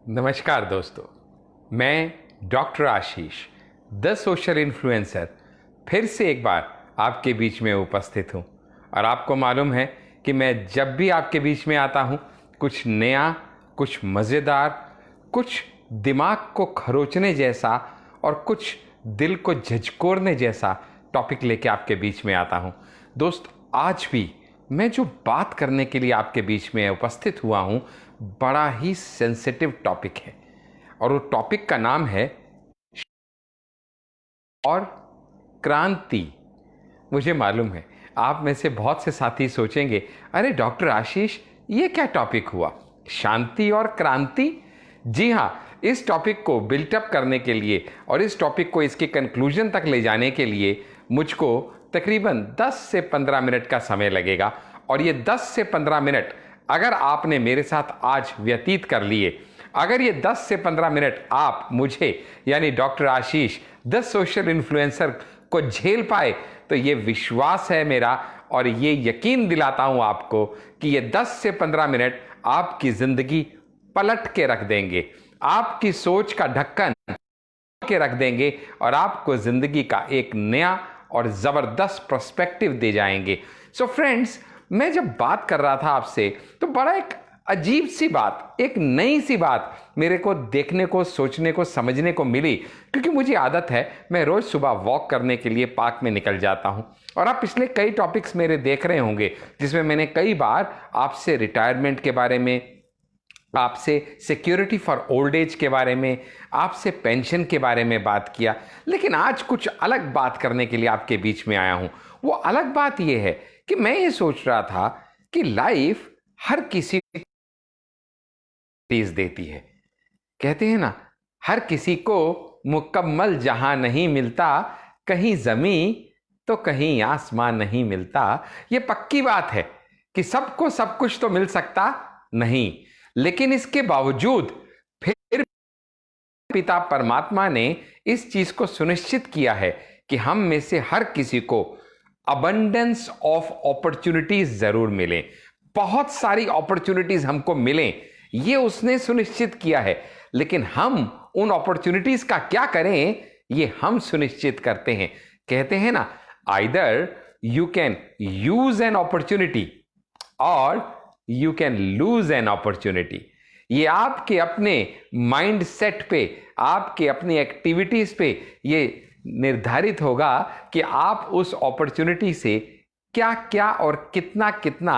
नमस्कार दोस्तों, मैं doctor Ashish the social influencer फिर से एक बार आपके बीच में उपस्थित हूँ। और आपको मालूम है कि मैं जब भी आपके बीच में आता हूँ कुछ नया, कुछ मज़ेदार, कुछ दिमाग को खरोचने जैसा और कुछ दिल को झकझोरने जैसा टॉपिक लेके आपके बीच में आता हूँ। दोस्त, आज भी मैं जो बात करने के लिए आपके बीच में उपस्थित हुआ हूँ, बड़ा ही सेंसिटिव टॉपिक है। और वो टॉपिक का नाम है और क्रांति। मुझे मालूम है आप में से बहुत से साथी सोचेंगे, अरे डॉक्टर आशीष, ये क्या टॉपिक हुआ, शांति और क्रांति? जी हाँ, इस टॉपिक को बिल्टअप करने के लिए और इस टॉपिक को इसके कंक्लूजन तक ले जाने के लिए मुझको तकरीबन 10 से 15 मिनट का समय लगेगा। और ये 10 से 15 मिनट अगर आपने मेरे साथ आज व्यतीत कर लिए, अगर ये 10 से 15 मिनट आप मुझे यानी doctor Ashish the social influencer को झेल पाए, तो ये विश्वास है मेरा और ये यकीन दिलाता हूं आपको कि ये 10 से 15 मिनट आपकी जिंदगी पलट के रख देंगे, आपकी सोच का ढक्कन के रख देंगे और आपको जिंदगी का एक नया और जबरदस्त पर्सपेक्टिव दे जाएंगे। सो फ्रेंड्स, मैं जब बात कर रहा था आपसे तो बड़ा एक अजीब सी बात, एक नई सी बात मेरे को देखने को, सोचने को, समझने को मिली। क्योंकि मुझे आदत है, मैं रोज सुबह वॉक करने के लिए पार्क में निकल जाता हूं। और आप पिछले कई टॉपिक्स मेरे देख रहे होंगे जिसमें मैंने कई बार आपसे रिटायरमेंट के बारे में, आपसे सिक्योरिटी फॉर ओल्ड एज के बारे में, आपसे पेंशन के बारे में बात किया। लेकिन आज कुछ अलग बात करने के लिए आपके बीच में आया हूं। वो अलग बात यह है कि मैं ये सोच रहा था कि लाइफ हर किसी को चीज देती है। कहते हैं ना, हर किसी को मुकम्मल जहां नहीं मिलता, कहीं जमीन तो कहीं आसमान नहीं मिलता। ये पक्की बात है कि सबको सब कुछ तो मिल सकता नहीं, लेकिन इसके बावजूद फिर पिता परमात्मा ने इस चीज को सुनिश्चित किया है कि हम में से हर किसी को अबंडेंस ऑफ अपॉर्चुनिटीज जरूर मिले, बहुत सारी अपॉर्चुनिटीज हमको मिलें, ये उसने सुनिश्चित किया है। लेकिन हम उन अपॉर्चुनिटीज का क्या करें, ये हम सुनिश्चित करते हैं। कहते हैं ना, either you can use an opportunity और you can lose an opportunity. ये आपके अपने माइंड सेट पे, आपके अपनी एक्टिविटीज पे ये निर्धारित होगा कि आप उस अपॉर्चुनिटी से क्या क्या और कितना कितना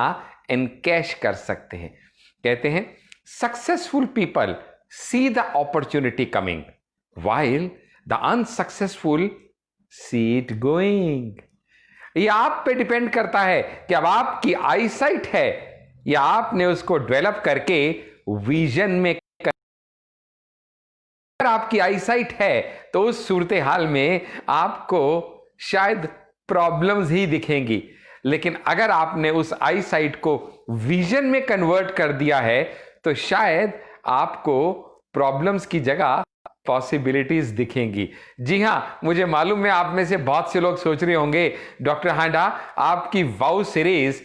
एनकैश कर सकते हैं। कहते हैं, successful people see the opportunity coming while the unsuccessful see it going. ये आप पे डिपेंड करता है कि अब आपकी आईसाइट है या आपने उसको डेवलप करके विजन में। अगर आपकी आईसाइट है तो उस सूरत हाल में आपको शायद प्रॉब्लम्स ही दिखेंगी, लेकिन अगर आपने उस आईसाइट को विजन में कन्वर्ट कर दिया है तो शायद आपको प्रॉब्लम्स की जगह पॉसिबिलिटीज दिखेंगी। जी हां, मुझे मालूम है आप में से बहुत से लोग सोच रहे होंगे, डॉक्टर हांडा, आपकी वाउ सीरीज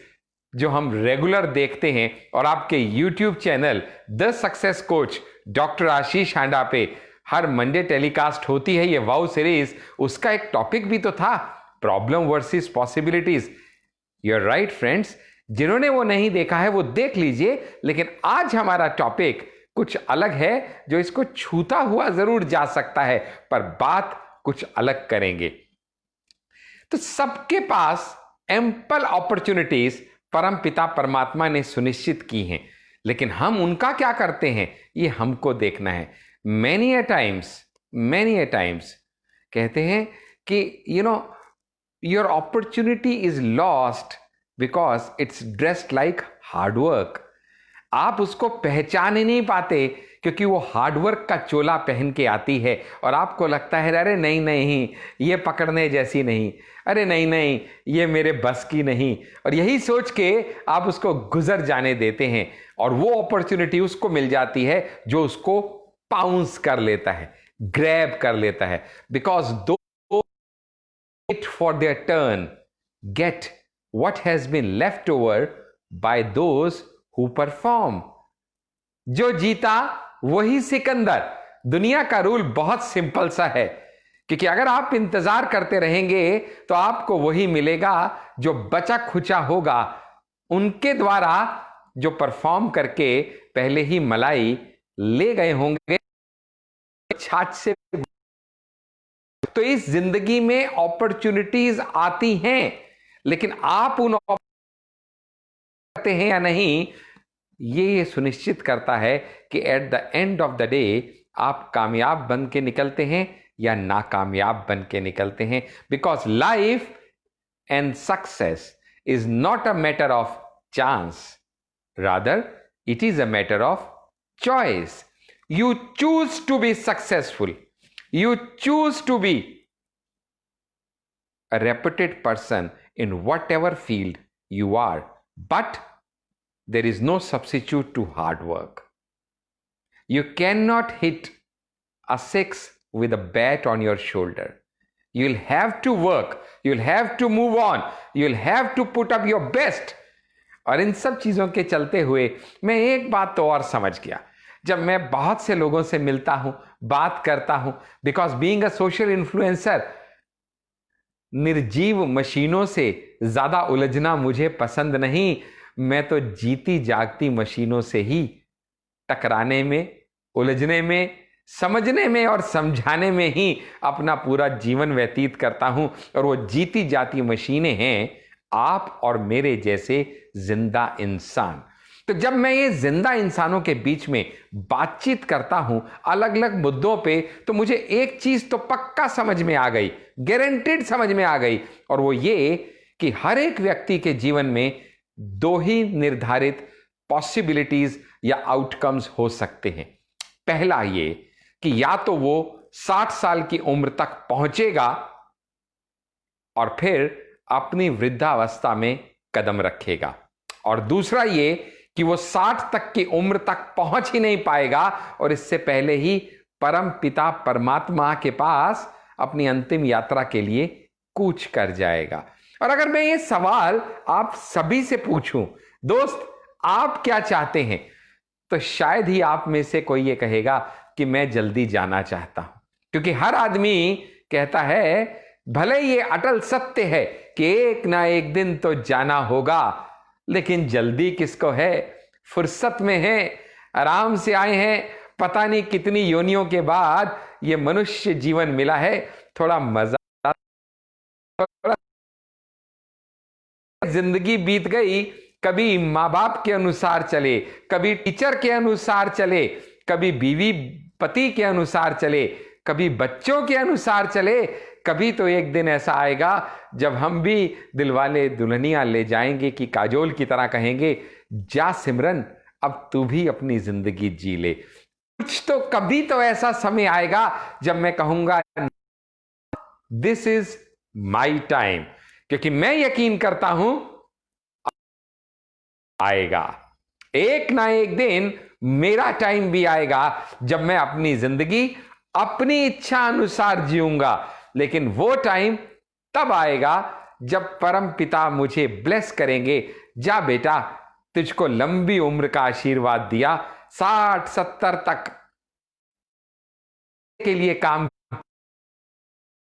जो हम रेगुलर देखते हैं और आपके YouTube channel the success coach doctor Ashish Handa पे हर मंडे टेलीकास्ट होती है ये वाउ सीरीज, उसका एक टॉपिक भी तो था, problem versus possibilities. You are right friends, जिन्होंने वो नहीं देखा है वो देख लीजिए। लेकिन आज हमारा टॉपिक कुछ अलग है, जो इसको छूता हुआ जरूर जा सकता है, पर बात कुछ अलग करेंगे। तो सबके पास एम्पल अपॉर्चुनिटीज परम पिता परमात्मा ने सुनिश्चित की हैं, लेकिन हम उनका क्या करते हैं ये हमको देखना है। मैनी ए टाइम्स कहते हैं कि your opportunity is lost because it's dressed like hard work. आप उसको पहचान ही नहीं पाते क्योंकि वो हार्डवर्क का चोला पहन के आती है और आपको लगता है अरे नहीं नहीं, ये पकड़ने जैसी नहीं, अरे नहीं नहीं, ये मेरे बस की नहीं। और यही सोच के आप उसको गुजर जाने देते हैं और वो अपॉर्चुनिटी उसको मिल जाती है जो उसको पाउंस कर लेता है, ग्रैब कर लेता है। Because those wait for their turn get what has been left over by those who perform. जो जीता वही सिकंदर। दुनिया का रूल बहुत सिंपल सा है, क्योंकि अगर आप इंतजार करते रहेंगे तो आपको वही मिलेगा जो बचा खुचा होगा, उनके द्वारा जो परफॉर्म करके पहले ही मलाई ले गए होंगे छाछ से। तो इस जिंदगी में अपॉर्चुनिटीज आती हैं, लेकिन आप उन करते हैं या नहीं, ये सुनिश्चित करता है कि at the end of the day आप कामयाब बन के निकलते हैं या नाकामयाब बन के निकलते हैं। Because life and success is not a matter of chance, rather it is a matter of choice. You choose to be successful. You choose to be a reputed person in whatever field you are. But there is no substitute to hard work. You cannot hit a six with a bat on your shoulder. You'll have to work. You'll have to move on. You'll have to put up your best. और इन सब चीजों के चलते हुए मैं एक बात तो और समझ गया, जब मैं बहुत से लोगों से मिलता हूं, बात करता हूं, because being a social influencer, निर्जीव मशीनों से ज्यादा उलझना मुझे पसंद नहीं। मैं तो जीती जागती मशीनों से ही टकराने में, उलझने में, समझने में और समझाने में ही अपना पूरा जीवन व्यतीत करता हूं। और वो जीती जाती मशीनें हैं आप और मेरे जैसे जिंदा इंसान। तो जब मैं ये जिंदा इंसानों के बीच में बातचीत करता हूं अलग अलग मुद्दों पे, तो मुझे एक चीज तो पक्का समझ में आ गई, गारंटीड समझ में आ गई, और वो ये कि हर एक व्यक्ति के जीवन में दो ही निर्धारित पॉसिबिलिटीज या आउटकम्स हो सकते हैं। पहला ये कि या तो वो 60 साल की उम्र तक पहुंचेगा और फिर अपनी वृद्धावस्था में कदम रखेगा, और दूसरा ये कि वो 60 तक की उम्र तक पहुंच ही नहीं पाएगा और इससे पहले ही परम पिता परमात्मा के पास अपनी अंतिम यात्रा के लिए कूच कर जाएगा। और अगर मैं ये सवाल आप सभी से पूछूं, दोस्त आप क्या चाहते हैं, तो शायद ही आप में से कोई ये कहेगा कि मैं जल्दी जाना चाहता हूं। क्योंकि हर आदमी कहता है, भले ये अटल सत्य है कि एक ना एक दिन तो जाना होगा, लेकिन जल्दी किसको है, फुर्सत में है, आराम से आए हैं, पता नहीं कितनी योनियों के बाद ये मनुष्य जीवन मिला है, थोड़ा मजा, जिंदगी बीत गई, कभी माँ बाप के अनुसार चले, कभी टीचर के अनुसार चले, कभी बीवी पति के अनुसार चले, कभी बच्चों के अनुसार चले, कभी तो एक दिन ऐसा आएगा जब हम भी दिलवाले दुल्हनिया ले जाएंगे कि काजोल की तरह कहेंगे, जा सिमरन अब तू भी अपनी जिंदगी जी ले। कुछ तो कभी तो ऐसा समय आएगा जब मैं कहूंगा दिस इज माई टाइम, क्योंकि मैं यकीन करता हूं आएगा एक ना एक दिन, मेरा टाइम भी आएगा जब मैं अपनी जिंदगी अपनी इच्छा अनुसार जीऊंगा। लेकिन वो टाइम तब आएगा जब परम पिता मुझे ब्लेस करेंगे, जा बेटा तुझको लंबी उम्र का आशीर्वाद दिया, 60-70 तक के लिए काम,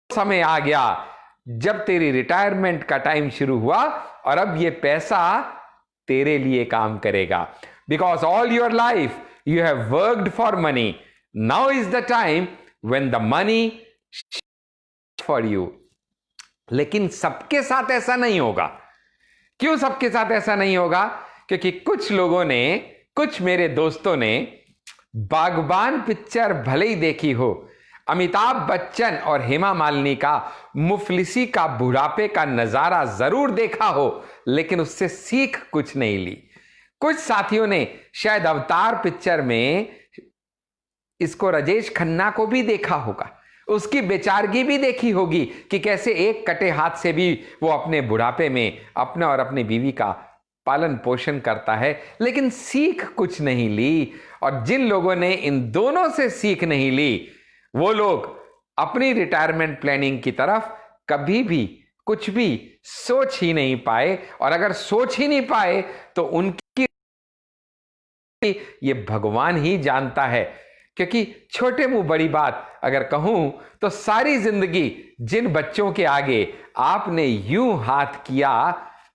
समय आ गया जब तेरी रिटायरमेंट का टाइम शुरू हुआ और अब ये पैसा तेरे लिए काम करेगा। Because all your life you have worked for money, now is the time when the money for you. लेकिन सबके साथ ऐसा नहीं होगा। क्यों सबके साथ ऐसा नहीं होगा? क्योंकि कुछ लोगों ने, कुछ मेरे दोस्तों ने बागबान पिक्चर भले ही देखी हो, अमिताभ बच्चन और हेमा मालिनी का मुफलिसी का बुढ़ापे का नजारा जरूर देखा हो, लेकिन उससे सीख कुछ नहीं ली। कुछ साथियों ने शायद अवतार पिक्चर में इसको राजेश खन्ना को भी देखा होगा, उसकी बेचारगी भी देखी होगी कि कैसे एक कटे हाथ से भी वो अपने बुढ़ापे में अपने और अपनी बीवी का पालन पोषण करता है, लेकिन सीख कुछ नहीं ली। और जिन लोगों ने इन दोनों से सीख नहीं ली, वो लोग अपनी रिटायरमेंट प्लानिंग की तरफ कभी भी कुछ भी सोच ही नहीं पाए, और अगर सोच ही नहीं पाए तो उनकी ये भगवान ही जानता है। क्योंकि छोटे मुंह बड़ी बात अगर कहूं तो सारी जिंदगी जिन बच्चों के आगे आपने यूं हाथ किया,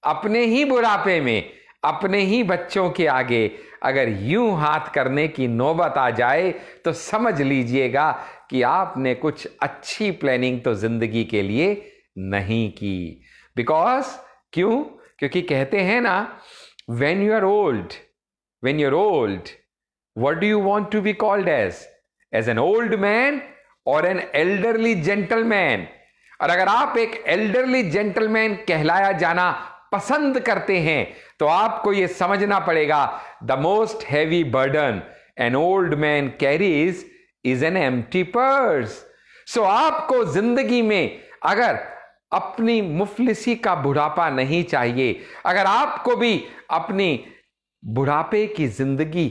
अपने ही बुढ़ापे में अपने ही बच्चों के आगे अगर यूं हाथ करने की नौबत आ जाए तो समझ लीजिएगा कि आपने कुछ अच्छी प्लानिंग तो जिंदगी के लिए नहीं की। बिकॉज क्यों? क्योंकि कहते हैं ना, when you are old, what do you want to be called as an old man or an elderly gentleman? और अगर आप एक elderly gentleman कहलाया जाना पसंद करते हैं तो आपको यह समझना पड़ेगा, the most heavy burden an old man carries is an empty purse. So आपको जिंदगी में अगर अपनी मुफलिसी का बुढ़ापा नहीं चाहिए, अगर आपको भी अपनी बुढ़ापे की जिंदगी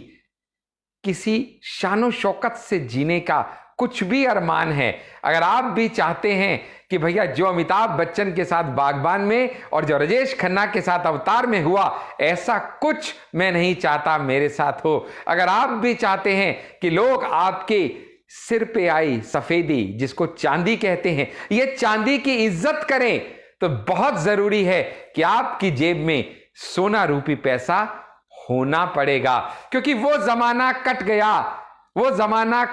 किसी शानो शौकत से जीने का कुछ भी अरमान है, अगर आप भी चाहते हैं कि भैया जो अमिताभ बच्चन के साथ बागबान में और जो राजेश खन्ना के साथ अवतार में हुआ, ऐसा कुछ मैं नहीं चाहता मेरे साथ हो, अगर आप भी चाहते हैं कि लोग आपके सिर पे आई सफेदी, जिसको चांदी कहते हैं, ये चांदी की इज्जत करें, तो बहुत जरूरी है कि आपकी जेब में सोना रूपी पैसा होना पड़ेगा। क्योंकि वो जमाना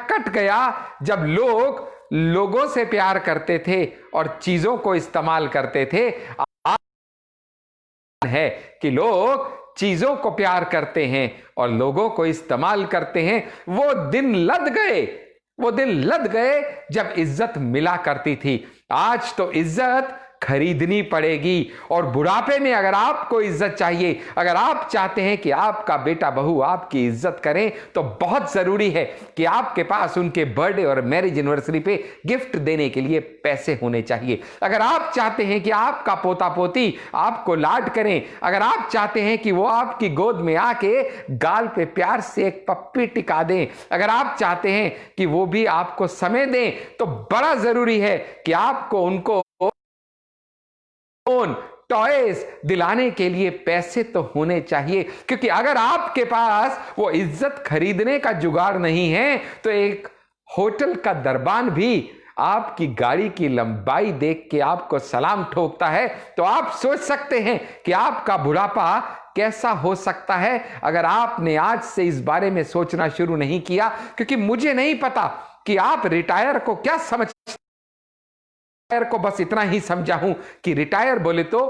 कट गया जब लोग लोगों से प्यार करते थे और चीजों को इस्तेमाल करते थे। आज है कि लोग चीजों को प्यार करते हैं और लोगों को इस्तेमाल करते हैं। वो दिन लद गए जब इज्जत मिला करती थी। आज तो इज्जत खरीदनी पड़ेगी। और बुढ़ापे में अगर आपको इज्जत चाहिए, अगर आप चाहते हैं कि आपका बेटा बहू आपकी इज्जत करें, तो बहुत जरूरी है कि आपके पास उनके बर्थडे और मैरिज एनिवर्सरी पे गिफ्ट देने के लिए पैसे होने चाहिए। अगर आप चाहते हैं कि आपका पोता पोती आपको लाड करें, अगर आप चाहते हैं कि वो आपकी गोद में आके गाल पे प्यार से एक पप्पी टिका दें, अगर आप चाहते हैं कि वो भी आपको समय दें, तो बड़ा जरूरी है कि आपको उनको टॉयज दिलाने के लिए पैसे तो होने चाहिए। क्योंकि अगर आपके पास वो इज्जत खरीदने का जुगाड़ नहीं है, तो एक होटल का दरबान भी आपकी गाड़ी की लंबाई देख के आपको सलाम ठोकता है। तो आप सोच सकते हैं कि आपका बुढ़ापा कैसा हो सकता है अगर आपने आज से इस बारे में सोचना शुरू नहीं किया। क्योंकि मुझे नहीं पता कि आप रिटायर को क्या समझते, रिटायर को बस इतना ही समझा हूं कि रिटायर बोले तो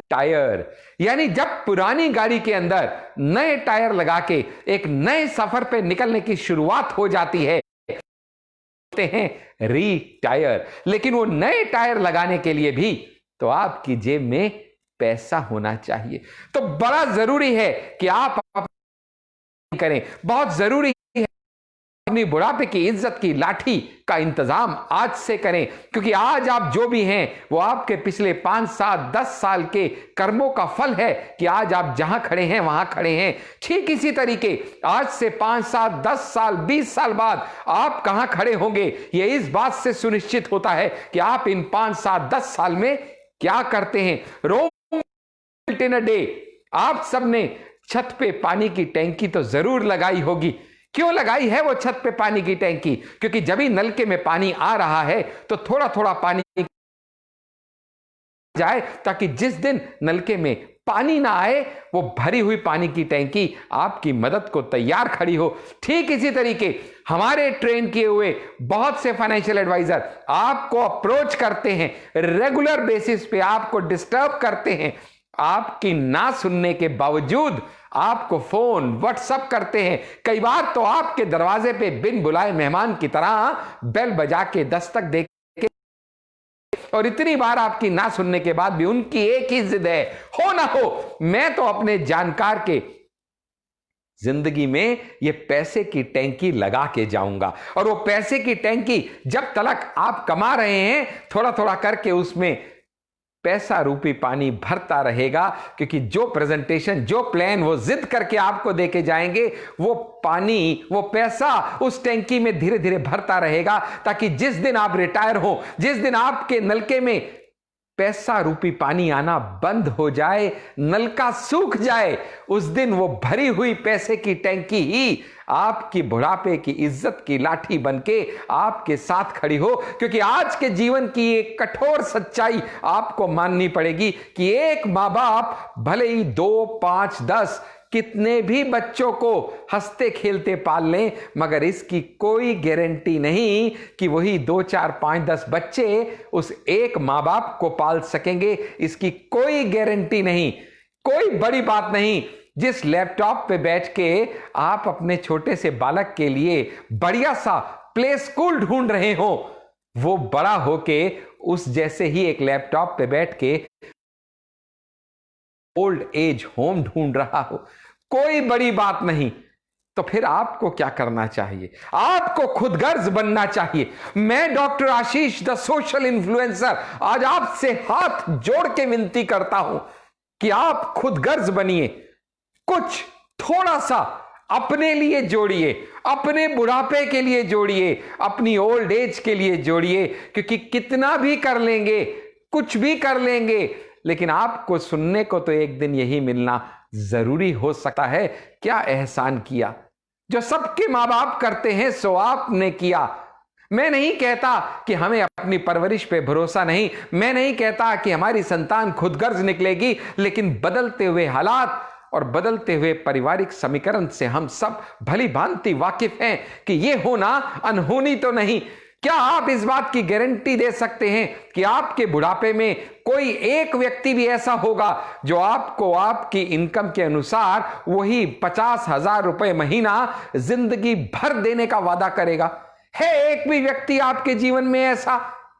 टायर, यानी जब पुरानी गाड़ी के अंदर नए टायर लगा के एक नए सफर पे निकलने की शुरुआत हो जाती है, होते हैं रीटायर। लेकिन वो नए टायर लगाने के लिए भी तो आपकी जेब में पैसा होना चाहिए। तो बड़ा जरूरी है कि आप करें, बहुत जरूरी है अपनी बुढ़ापे की इज्जत की लाठी का इंतजाम आज से करें। क्योंकि आज आप जो भी हैं वो आपके पिछले 5, 7, 10 साल के कर्मों का फल है कि आज आप जहां खड़े हैं वहां खड़े हैं। ठीक इसी तरीके आज से 5, 7, 10 साल 20 साल बाद आप कहां खड़े होंगे, ये इस बात से सुनिश्चित होता है कि आप इन 5, 7, 10 साल में क्या करते हैं। रोम इन अ डे, आप सबने छत पे पानी की टैंकी तो जरूर लगाई होगी। क्यों लगाई है वो छत पे पानी की टैंकी? क्योंकि जब भी नलके में पानी आ रहा है तो थोड़ा थोड़ा पानी जाए, ताकि जिस दिन नलके में पानी ना आए वो भरी हुई पानी की टैंकी आपकी मदद को तैयार खड़ी हो। ठीक इसी तरीके हमारे ट्रेन किए हुए बहुत से फाइनेंशियल एडवाइजर आपको अप्रोच करते हैं, रेगुलर बेसिस पे आपको डिस्टर्ब करते हैं, आपकी ना सुनने के बावजूद आपको फोन व्हाट्सएप करते हैं। कई बार तो आपके दरवाजे पे बिन बुलाए मेहमान की तरह बेल बजा के दस्तक दे के, और इतनी बार आपकी ना सुनने के बाद भी उनकी एक ही जिद है, हो ना हो मैं तो अपने जानकार के जिंदगी में ये पैसे की टैंकी लगा के जाऊंगा। और वो पैसे की टैंकी जब तक आप कमा रहे हैं थोड़ा थोड़ा करके उसमें पैसा रूपी पानी भरता रहेगा। क्योंकि जो प्रेजेंटेशन, जो प्लान वो जिद करके आपको देके जाएंगे, वो पानी, वो पैसा उस टैंकी में धीरे धीरे भरता रहेगा, ताकि जिस दिन आप रिटायर हो, जिस दिन आपके नलके में पैसा रूपी पानी आना बंद हो जाए, नलका सूख जाए, उस दिन वो भरी हुई पैसे की टैंकी ही आपकी बुढ़ापे की इज्जत की लाठी बनके आपके साथ खड़ी हो। क्योंकि आज के जीवन की एक कठोर सच्चाई आपको माननी पड़ेगी कि एक मां बाप भले ही 2, 5, 10 कितने भी बच्चों को हंसते खेलते पाल लें, मगर इसकी कोई गारंटी नहीं कि वही 2, 4, 5, 10 बच्चे उस एक मां बाप को पाल सकेंगे। इसकी कोई गारंटी नहीं। कोई बड़ी बात नहीं जिस लैपटॉप पे बैठ के आप अपने छोटे से बालक के लिए बढ़िया सा प्ले स्कूल ढूंढ रहे हो, वो बड़ा होके उस जैसे ही एक लैपटॉप पे बैठ के ओल्ड एज होम ढूंढ रहा हो। कोई बड़ी बात नहीं। तो फिर आपको क्या करना चाहिए? आपको खुदगर्ज बनना चाहिए। मैं doctor Ashish the social influencer आज आपसे हाथ जोड़ के विनती करता हूं कि आप खुदगर्ज बनिए। कुछ थोड़ा सा अपने लिए जोड़िए, अपने बुढ़ापे के लिए जोड़िए, अपनी ओल्ड एज के लिए जोड़िए। क्योंकि कितना भी कर लेंगे, कुछ भी कर लेंगे, लेकिन आपको सुनने को तो एक दिन यही मिलना जरूरी हो सकता है। क्या एहसान किया? जो सबके मां बाप करते हैं सो आपने किया। मैं नहीं कहता कि हमें अपनी परवरिश पे भरोसा नहीं, मैं नहीं कहता कि हमारी संतान खुदगर्ज निकलेगी, लेकिन बदलते हुए हालात और बदलते हुए पारिवारिक समीकरण से हम सब भली भांति वाकिफ हैं कि यह होना अनहोनी तो नहीं। क्या आप इस बात की गारंटी दे सकते हैं कि आपके बुढ़ापे में कोई एक व्यक्ति भी ऐसा होगा जो आपको आपकी इनकम के अनुसार वही 50,000 रुपए महीना जिंदगी भर देने का वादा करेगा? है एक भी व्यक्ति आपके जीवन में ऐसा?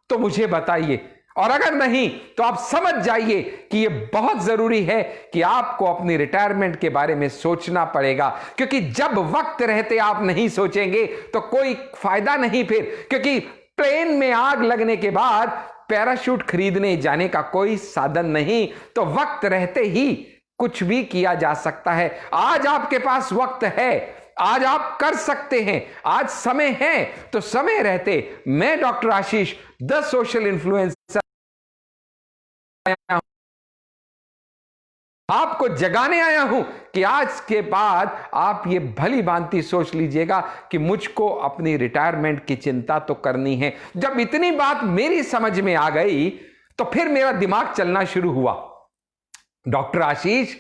तो मुझे बताइए। और अगर नहीं तो आप समझ जाइए कि यह बहुत जरूरी है कि आपको अपनी रिटायरमेंट के बारे में सोचना पड़ेगा। क्योंकि जब वक्त रहते आप नहीं सोचेंगे तो कोई फायदा नहीं फिर। क्योंकि प्लेन में आग लगने के बाद पैराशूट खरीदने जाने का कोई साधन नहीं। तो वक्त रहते ही कुछ भी किया जा सकता है। आज आपके पास वक्त है, आज आप कर सकते हैं, आज समय है। तो समय रहते मैं doctor Ashish the social influencer आपको जगाने आया हूं कि आज के बाद आप ये भली भांति सोच लीजिएगा कि मुझको अपनी रिटायरमेंट की चिंता तो करनी है। जब इतनी बात मेरी समझ में आ गई तो फिर मेरा दिमाग चलना शुरू हुआ। डॉक्टर आशीष,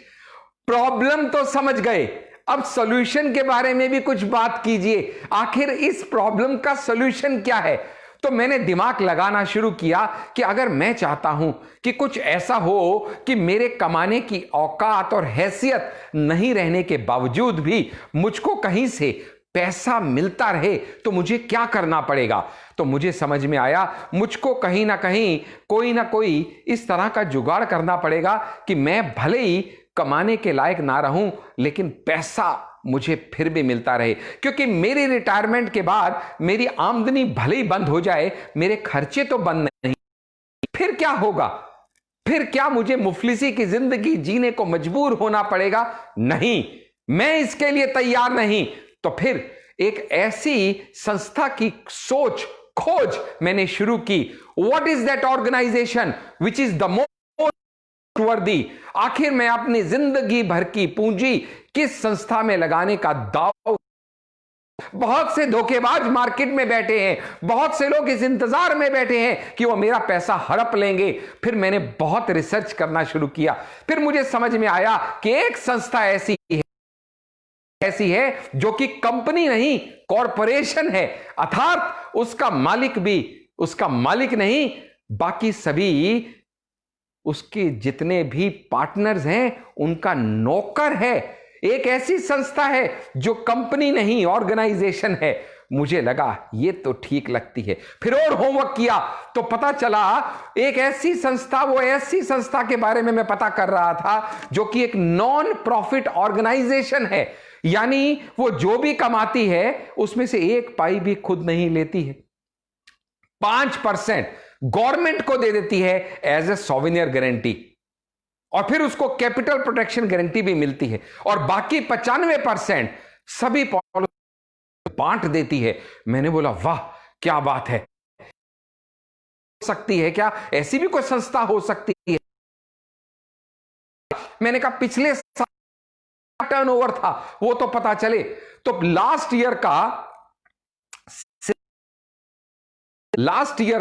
प्रॉब्लम तो समझ गए, अब सॉल्यूशन के बारे में भी कुछ बात कीजिए। आखिर इस प्रॉब्लम का सॉल्यूशन क्या है? तो मैंने दिमाग लगाना शुरू किया कि अगर मैं चाहता हूं कि कुछ ऐसा हो कि मेरे कमाने की औकात और हैसियत नहीं रहने के बावजूद भी मुझको कहीं से पैसा मिलता रहे, तो मुझे क्या करना पड़ेगा? तो मुझे समझ में आया मुझको कहीं ना कहीं कोई ना कोई इस तरह का जुगाड़ करना पड़ेगा कि मैं भले ही कमाने के लायक ना रहूं, लेकिन पैसा मुझे फिर भी मिलता रहे। क्योंकि मेरी रिटायरमेंट के बाद मेरी आमदनी भले ही बंद हो जाए, मेरे खर्चे तो बंद नहीं। फिर क्या होगा? फिर क्या मुझे मुफलिसी की जिंदगी जीने को मजबूर होना पड़ेगा? नहीं, मैं इसके लिए तैयार नहीं। तो फिर एक ऐसी संस्था की खोज मैंने शुरू की। What is that organisation which is the most worthy? आखिर मैं अपनी जिंदगी भर की पूंजी किस संस्था में लगाने का दाव? बहुत से धोखेबाज मार्केट में बैठे हैं, बहुत से लोग इस इंतजार में बैठे हैं कि वो मेरा पैसा हड़प लेंगे। फिर मैंने बहुत रिसर्च करना शुरू किया। फिर मुझे समझ में आया कि एक संस्था ऐसी है जो कि कंपनी नहीं, कॉरपोरेशन है। अर्थात उसका मालिक नहीं, बाकी सभी उसके जितने भी पार्टनर्स हैं उनका नौकर है। एक ऐसी संस्था है जो कंपनी नहीं, ऑर्गेनाइजेशन है। मुझे लगा ये तो ठीक लगती है। फिर और होमवर्क किया तो पता चला एक ऐसी संस्था के बारे में मैं पता कर रहा था जो कि एक नॉन प्रॉफिट ऑर्गेनाइजेशन है। यानी वो जो भी कमाती है उसमें से एक पाई भी खुद नहीं लेती है। 5% गवर्नमेंट को दे देती है एज ए सोवेनियर गारंटी, और फिर उसको कैपिटल प्रोटेक्शन गारंटी भी मिलती है, और बाकी 95% सभी पॉलिसी बांट देती है। मैंने बोला वाह क्या बात है। सकती है क्या? ऐसी भी कोई संस्था हो सकती है? मैंने कहा पिछले साल टर्नओवर था वो तो पता चले। तो लास्ट ईयर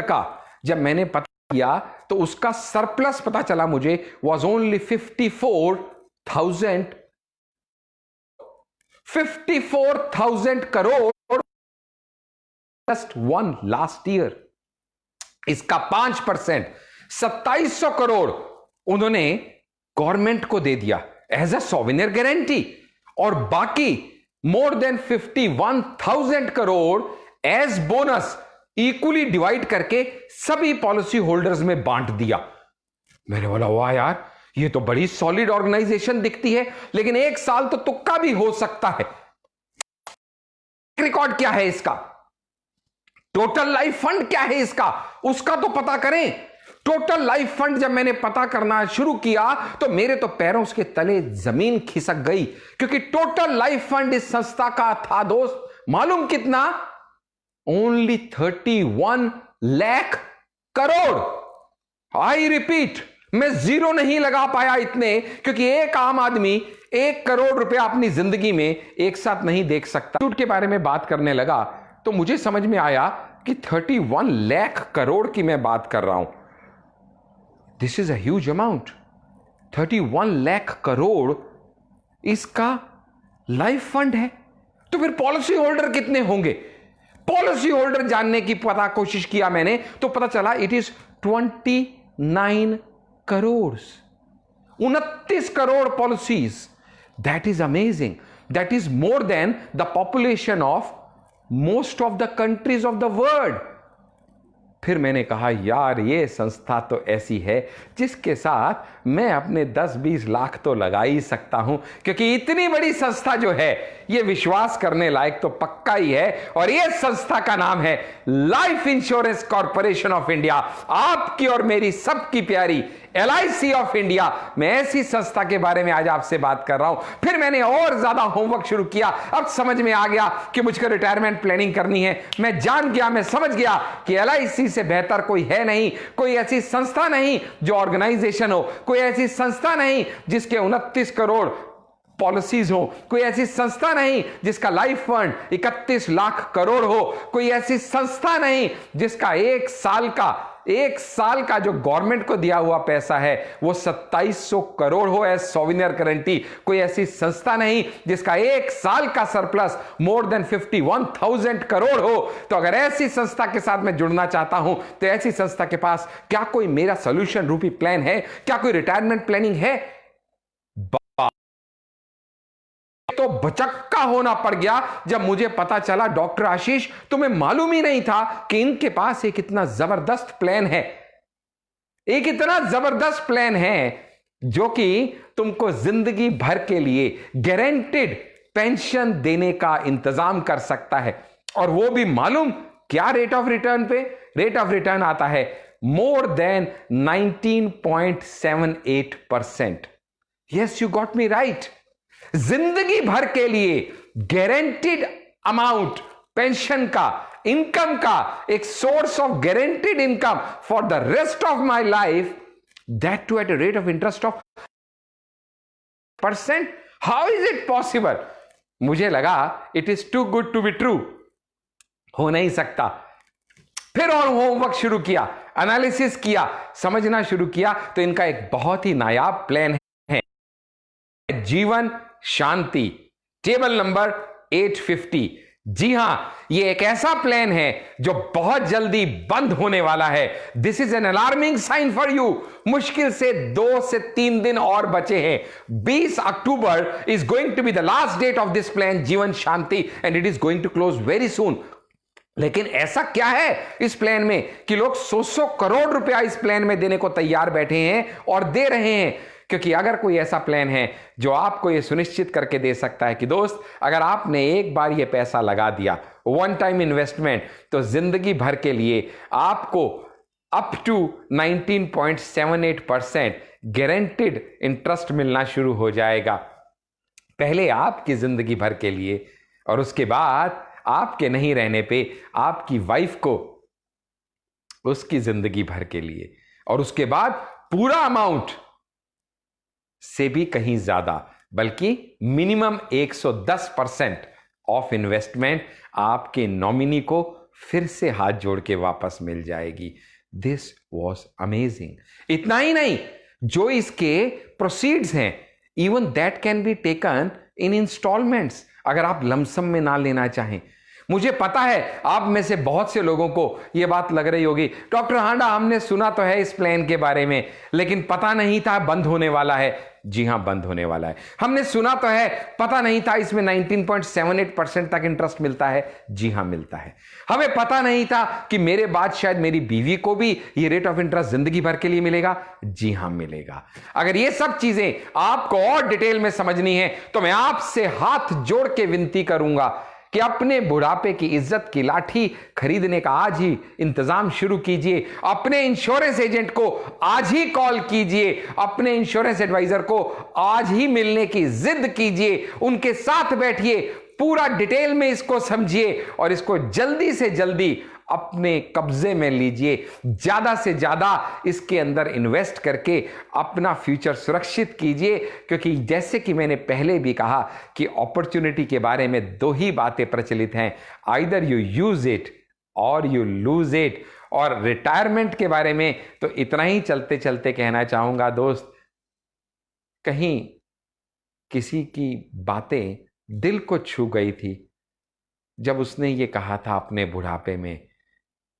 का जब मैंने पता किया तो उसका सरप्लस पता चला मुझे was only 54,000 crore, just one last year. इसका 5% 2700 करोड़ उन्होंने गवर्नमेंट को दे दिया एज अ सोवेनियर गारंटी, और बाकी more than 51,000 crore as bonus equally divide करके सभी पॉलिसी होल्डर्स में बांट दिया। मैंने बोला वाह यार, ये तो बड़ी सॉलिड ऑर्गेनाइजेशन दिखती है, लेकिन एक साल तो तुक्का भी हो सकता है। रिकॉर्ड क्या है इसका? टोटल लाइफ फंड क्या है इसका, उसका तो पता करें। टोटल लाइफ फंड जब मैंने पता करना शुरू किया तो मेरे तो पैरों के तले जमीन खिसक गई, क्योंकि टोटल लाइफ फंड इस संस्था का था दोस्त, मालूम कितना? Only 31 lakh crore. I repeat, मैं जीरो नहीं लगा पाया इतने, क्योंकि एक आम आदमी 1 करोड़ रुपया अपनी जिंदगी में एक साथ नहीं देख सकता। झूठ के बारे में बात करने लगा तो मुझे समझ में आया कि 31 लाख करोड़ की मैं बात कर रहा हूं। This is a huge amount. 31 lakh crore इसका लाइफ फंड है, तो फिर पॉलिसी होल्डर कितने होंगे? पॉलिसी होल्डर जानने की पता कोशिश किया मैंने तो पता चला it is 29 crore. 29 crore policies. That is amazing. That is more than the population of most of the countries of the world. फिर मैंने कहा यार, ये संस्था तो ऐसी है जिसके साथ मैं अपने 10-20 लाख तो लगा ही सकता हूं, क्योंकि इतनी बड़ी संस्था जो है ये विश्वास करने लायक तो पक्का ही है। और ये संस्था का नाम है life insurance corporation of India, आपकी और मेरी सबकी प्यारी LIC ऑफ इंडिया। मैं ऐसी संस्था के बारे में आज आपसे बात कर रहा हूं। फिर मैंने और ज्यादा होमवर्क शुरू किया। अब समझ में आ गया कि मुझको रिटायरमेंट प्लानिंग करनी है। मैं जान गया, मैं समझ गया कि LIC से बेहतर कोई है नहीं, कोई ऐसी संस्था नहीं जो ऑर्गेनाइजेशन हो, कोई ऐसी संस्था नहीं जिसके 29 करोड़ पॉलिसीज हो, कोई ऐसी संस्था नहीं जिसका लाइफ फंड 31 लाख करोड़ हो, कोई ऐसी संस्था नहीं जिसका एक साल का जो गवर्नमेंट को दिया हुआ पैसा है वो 2700 करोड़ हो एज सोवेनियर गारंटी, कोई ऐसी संस्था नहीं जिसका एक साल का सरप्लस मोर देन 51,000 करोड़ हो। तो अगर ऐसी संस्था के साथ मैं जुड़ना चाहता हूं तो ऐसी संस्था के पास क्या कोई मेरा सोल्यूशन रूपी प्लान है? क्या कोई रिटायरमेंट प्लानिंग है? तो बचक्का होना पड़ गया जब मुझे पता चला डॉक्टर आशीष, तुम्हें मालूम ही नहीं था कि इनके पास एक इतना जबरदस्त प्लान है। एक इतना जबरदस्त प्लान है जो कि तुमको जिंदगी भर के लिए गारंटेड पेंशन देने का इंतजाम कर सकता है। और वो भी मालूम क्या रेट ऑफ रिटर्न पे? रेट ऑफ रिटर्न आता है more than 19.78%। Yes, you got me right. जिंदगी भर के लिए गारंटीड अमाउंट पेंशन का, इनकम का, एक source of guaranteed income for the rest of my life, that too at a rate of interest of %। How is it possible? मुझे लगा it is too good to be true, हो नहीं सकता। फिर और होमवर्क शुरू किया, एनालिसिस किया, समझना शुरू किया तो इनका एक बहुत ही नायाब प्लान है, जीवन शांति, टेबल नंबर 850। जी हां, ये एक ऐसा प्लान है जो बहुत जल्दी बंद होने वाला है। This is an alarming sign for you. मुश्किल से 2 से 3 दिन और बचे हैं। 20 October is going to be the last date of this plan Jeevan Shanti, and it is going to close very soon. लेकिन ऐसा क्या है इस प्लान में कि लोग 100 करोड़ रुपया इस प्लान में देने को तैयार बैठे हैं और दे रहे हैं? क्योंकि अगर कोई ऐसा प्लान है जो आपको यह सुनिश्चित करके दे सकता है कि दोस्त, अगर आपने एक बार यह पैसा लगा दिया, वन टाइम इन्वेस्टमेंट, तो जिंदगी भर के लिए आपको अप टू 19.78% गारंटीड इंटरेस्ट मिलना शुरू हो जाएगा। पहले आपकी जिंदगी भर के लिए, और उसके बाद आपके नहीं रहने पे आपकी वाइफ को उसकी जिंदगी भर के लिए, और उसके बाद पूरा अमाउंट से भी कहीं ज्यादा, बल्कि मिनिमम 110% ऑफ इन्वेस्टमेंट आपके नॉमिनी को फिर से हाथ जोड़ के वापस मिल जाएगी। This was amazing. इतना ही नहीं, जो इसके प्रोसीड्स हैं, even that can be taken in instalments, अगर आप लमसम में ना लेना चाहें। मुझे पता है आप में से बहुत से लोगों को यह बात लग रही होगी, डॉक्टर हांडा हमने सुना तो है इस प्लान के बारे में, लेकिन पता नहीं था बंद होने वाला है। जी हां, बंद होने वाला है। हमने सुना तो है, पता नहीं था इसमें 19.78% तक इंटरेस्ट मिलता है। जी हां, मिलता है। हमें पता नहीं था कि मेरे बाद शायद मेरी बीवी को भी ये रेट ऑफ इंटरेस्ट जिंदगी भर के लिए मिलेगा। जी हां, मिलेगा। अगर ये सब चीजें आपको और डिटेल में समझनी है तो मैं आपसे हाथ जोड़ के विनती करूंगा कि अपने बुढ़ापे की इज्जत की लाठी खरीदने का आज ही इंतजाम शुरू कीजिए। अपने इंश्योरेंस एजेंट को आज ही कॉल कीजिए, अपने इंश्योरेंस एडवाइजर को आज ही मिलने की जिद कीजिए, उनके साथ बैठिए, पूरा डिटेल में इसको समझिए और इसको जल्दी से जल्दी अपने कब्जे में लीजिए। ज्यादा से ज्यादा इसके अंदर इन्वेस्ट करके अपना फ्यूचर सुरक्षित कीजिए, क्योंकि जैसे कि मैंने पहले भी कहा कि अपॉर्चुनिटी के बारे में दो ही बातें प्रचलित हैं, आइदर यू यूज इट और यू लूज इट। और रिटायरमेंट के बारे में तो इतना ही चलते चलते कहना चाहूंगा दोस्त, कहीं किसी की बातें दिल को छू गई थी जब उसने ये कहा था अपने बुढ़ापे में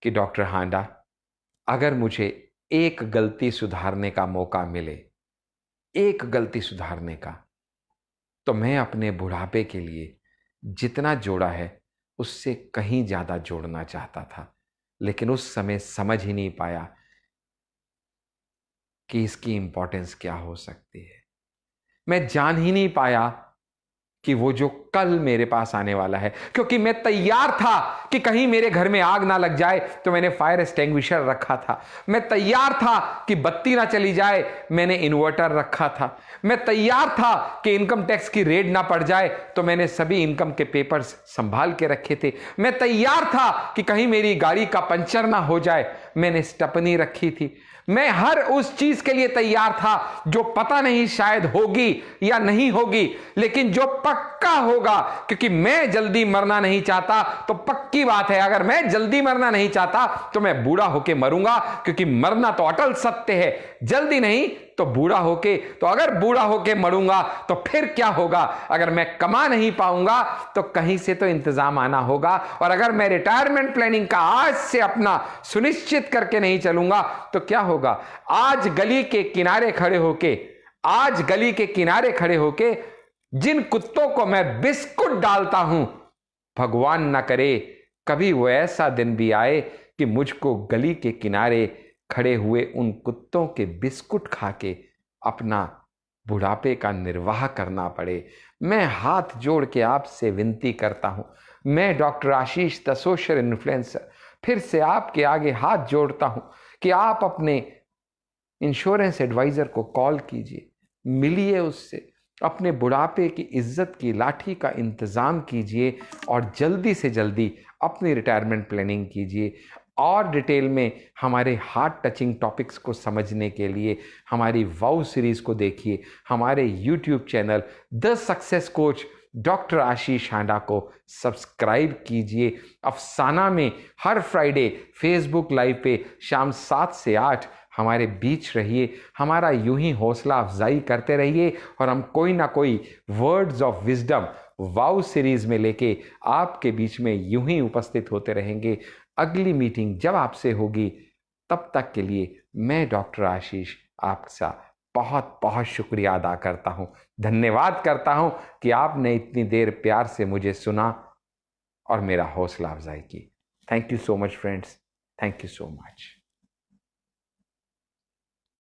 कि डॉक्टर हांडा, अगर मुझे एक गलती सुधारने का मौका मिले, एक गलती सुधारने का, तो मैं अपने बुढ़ापे के लिए जितना जोड़ा है उससे कहीं ज्यादा जोड़ना चाहता था, लेकिन उस समय समझ ही नहीं पाया कि इसकी इंपॉर्टेंस क्या हो सकती है। मैं जान ही नहीं पाया कि वो जो कल मेरे पास आने वाला है, क्योंकि मैं तैयार था कि कहीं मेरे घर में आग ना लग जाए तो मैंने फायर एक्सटिंग्विशर रखा था। मैं तैयार था कि बत्ती ना चली जाए, मैंने इन्वर्टर रखा था। मैं तैयार था कि इनकम टैक्स की रेड ना पड़ जाए तो मैंने सभी इनकम के पेपर्स संभाल के रखे थे। मैं तैयार था कि कहीं मेरी गाड़ी का पंचर ना हो जाए, मैंने स्टेपनी रखी थी। मैं हर उस चीज के लिए तैयार था जो पता नहीं शायद होगी या नहीं होगी, लेकिन जो पक्का होगा, क्योंकि मैं जल्दी मरना नहीं चाहता। तो पक्की बात है, अगर मैं जल्दी मरना नहीं चाहता तो मैं बूढ़ा होके मरूंगा, क्योंकि मरना तो अटल सत्य है, जल्दी नहीं तो बूढ़ा होके। तो अगर बूढ़ा होके मरूंगा तो फिर क्या होगा? अगर मैं कमा नहीं पाऊंगा तो कहीं से तो इंतजाम आना होगा, और अगर मैं रिटायरमेंट प्लानिंग का आज से अपना सुनिश्चित करके नहीं चलूंगा तो क्या होगा? आज गली के किनारे खड़े होके जिन कुत्तों को मैं बिस्कुट डालता हूं, भगवान ना करे कभी वो ऐसा दिन भी आए कि मुझको गली के किनारे खड़े हुए उन कुत्तों के बिस्कुट खा के अपना बुढ़ापे का निर्वाह करना पड़े। मैं हाथ जोड़ के आपसे विनती करता हूं, मैं doctor Ashish the social influencer फिर से आपके आगे हाथ जोड़ता हूं कि आप अपने इंश्योरेंस एडवाइजर को कॉल कीजिए, मिलिए उससे, अपने बुढ़ापे की इज्जत की लाठी का इंतजाम कीजिए और जल्दी से जल्दी अपनी रिटायरमेंट प्लानिंग कीजिए। और डिटेल में हमारे हार्ट टचिंग टॉपिक्स को समझने के लिए हमारी वाउ सीरीज को देखिए, हमारे YouTube channel the success coach doctor Ashish Handa को सब्सक्राइब कीजिए। अफसाना में हर फ्राइडे फेसबुक लाइव पे शाम 7 से 8 हमारे बीच रहिए, हमारा यूं ही हौसला अफजाई करते रहिए और हम कोई ना कोई words of wisdom wow series में लेके आपके बीच में यूं ही उपस्थित होते रहेंगे। अगली मीटिंग जब आपसे होगी, तब तक के लिए मैं डॉक्टर आशीष आपका बहुत बहुत शुक्रिया अदा करता हूं, धन्यवाद करता हूं कि आपने इतनी देर प्यार से मुझे सुना और मेरा हौसला अफजाई की। Thank you so much friends, thank you so much.